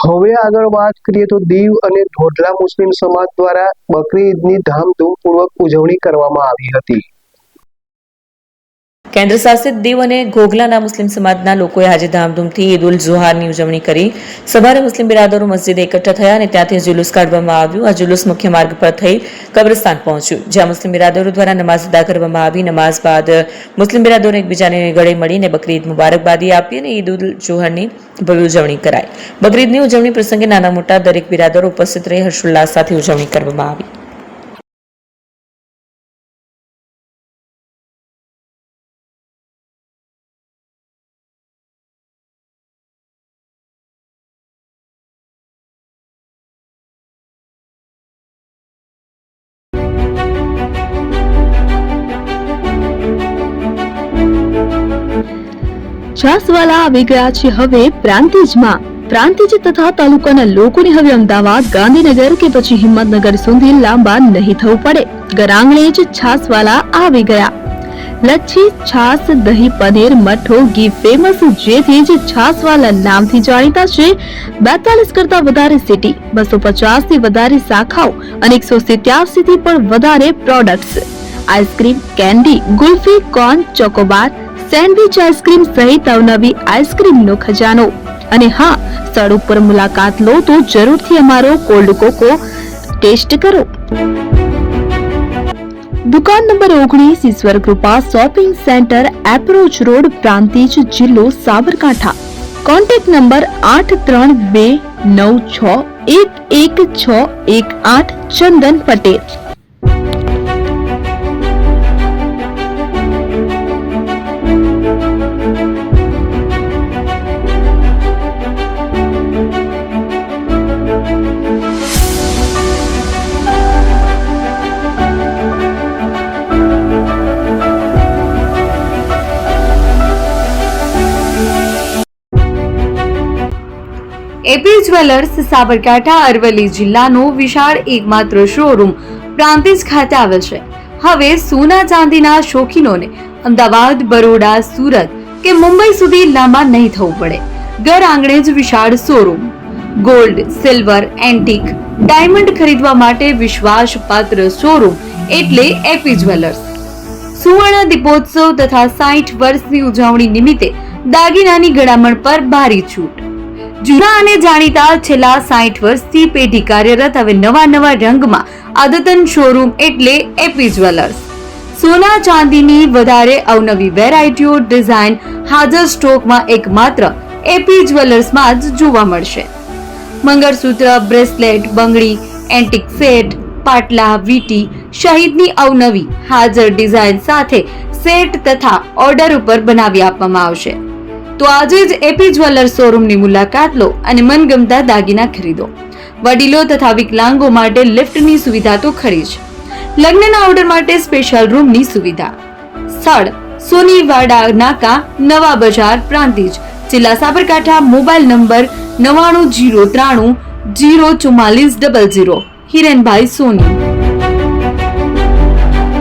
હવે આગળ વાત કરીએ તો દીવ અને ધોળલા મુસ્લિમ સમાજ દ્વારા બકરી ઈદની ધામધૂમપૂર્વક ઉજવણી કરવામાં આવી હતી। કેન્દ્ર શાસિત દીવ અને ઘોઘલાના મુસ્લિમ સમાજના લોકોએ આજે ધામધૂમથી ઈદ ઉલ ઝુહાની ઉજવણી કરી। સવારે મુસ્લિમ બિરાદરો મસ્જિદે એકઠા થયા અને ત્યાંથી જુલુસ કાઢવામાં આવ્યું। આ જુલુસ મુખ્ય માર્ગ પર થઈ કબ્રસ્તાન પહોંચ્યું, જ્યાં મુસ્લિમ બિરાદરો દ્વારા નમાઝ અદા કરવામાં આવી। નમાઝ બાદ મુસ્લિમ બિરાદરો એકબીજાને ગળે મળીને બકરી ઈદ મુબારકબાદી આપી અને ઈદ ઉલ ઝુહાની ભવ્ય ઉજવણી કરાઈ। બકરી ઈદની ઉજવણી પ્રસંગે નાના મોટા દરેક બિરાદરો ઉપસ્થિત રહી હર્ષોલ્લાસ સાથે ઉજવણી કરવામાં આવી। છાસવાલા આવી ગયા છે હવે પ્રાંતિજમાં। પ્રાંતિજ તથા તાલુકાના લોકોને હવે અમદાવાદ, ગાંધીનગર કે પછી હિંમતનગર સુધી લાંબા નહીં થવું પડે। ઘર આંગણે જ છાસવાલા આવી ગયા। લચ્છી, છાસ, દહીં, પનીર, મઠો, ઘી ફેમસ, જેથી જ છાસવાલા નામથી જાણીતા છે। 42 કરતા વધારે સિટી, 250 થી વધારે શાખાઓ અને 187 થી પણ વધારે products. Ice cream, candy, kulfi, corn, Chocobar, sandwich ice cream સહિત અવનવી આઈસ્ક્રીમનો ખજાનો। અને હા, સ્થળ ઉપર મુલાકાત લો તો જરૂરથી અમારો કોલ્ડ કોકો ટેસ્ટ કરો। દુકાન number 19, Ishwar Krupa shopping center, approach road, Prantij, જિલ્લો Sabarkantha. Contact number 8326111618 Chandan Patel. AP jewellers Sabarkantha Aravalli જિલ્લાનો વિશાળ એકમાત્ર શોરૂમ પ્રાંતિજ ખાતે આવેલ છે। હવે સોના ચાંદીના શોખીનોને અમદાવાદ, બરોડા, સુરત કે મુંબઈ સુધી લાંબા નહીં થવું પડે। ઘર આંગણે જ વિશાળ showroom. Gold, silver, antique, diamond ખરીદવા માટે વિશ્વાસપાત્ર શોરૂમ એટલે એપી જ્વેલર્સ। સુવર્ણ દીપોત્સવ તથા 60 વર્ષની ઉજવણી નિમિત્તે દાગીનાની ગળામણ પર ભારી છૂટ। જૂના અને જાણીતા છેલ્લા 60 વર્ષથી પેઢી કાર્યરત હવે નવા રંગમાં અદ્યતન શોરૂમ એટલે એપી જ્વેલર્સ। સોના ચાંદીની વધારે અવનવી વેરાયટીઓ, ડિઝાઇન હાજર સ્ટોકમાં એકમાત્ર એપી જ્વેલર્સમાં જ જોવા મળશે। મંગળસૂત્ર, બ્રેસલેટ, બંગડી, એન્ટિક સેટ, પાટલા, વીટી સહિતની અવનવી હાજર ડિઝાઇન સાથે સેટ તથા ઓર્ડર ઉપર બનાવી આપવામાં આવશે। તો આજે જ એપી જ્વેલર્સ શોરૂમની મુલાકાત લો અને મનગમતા દાગીના ખરીદો। વડીલો તથા વિકલાંગો માટે લિફ્ટની સુવિધા તો ખરી જ, લગ્નના ઓર્ડર માટે સ્પેશિયલ રૂમની સુવિધા। સ્થળ સોનીવાડા નાકા, નવા બજાર, પ્રાંતિજ, જિલ્લા સાબરકાંઠા। Mobile number 9903304400। હિરેનભાઈ સોની।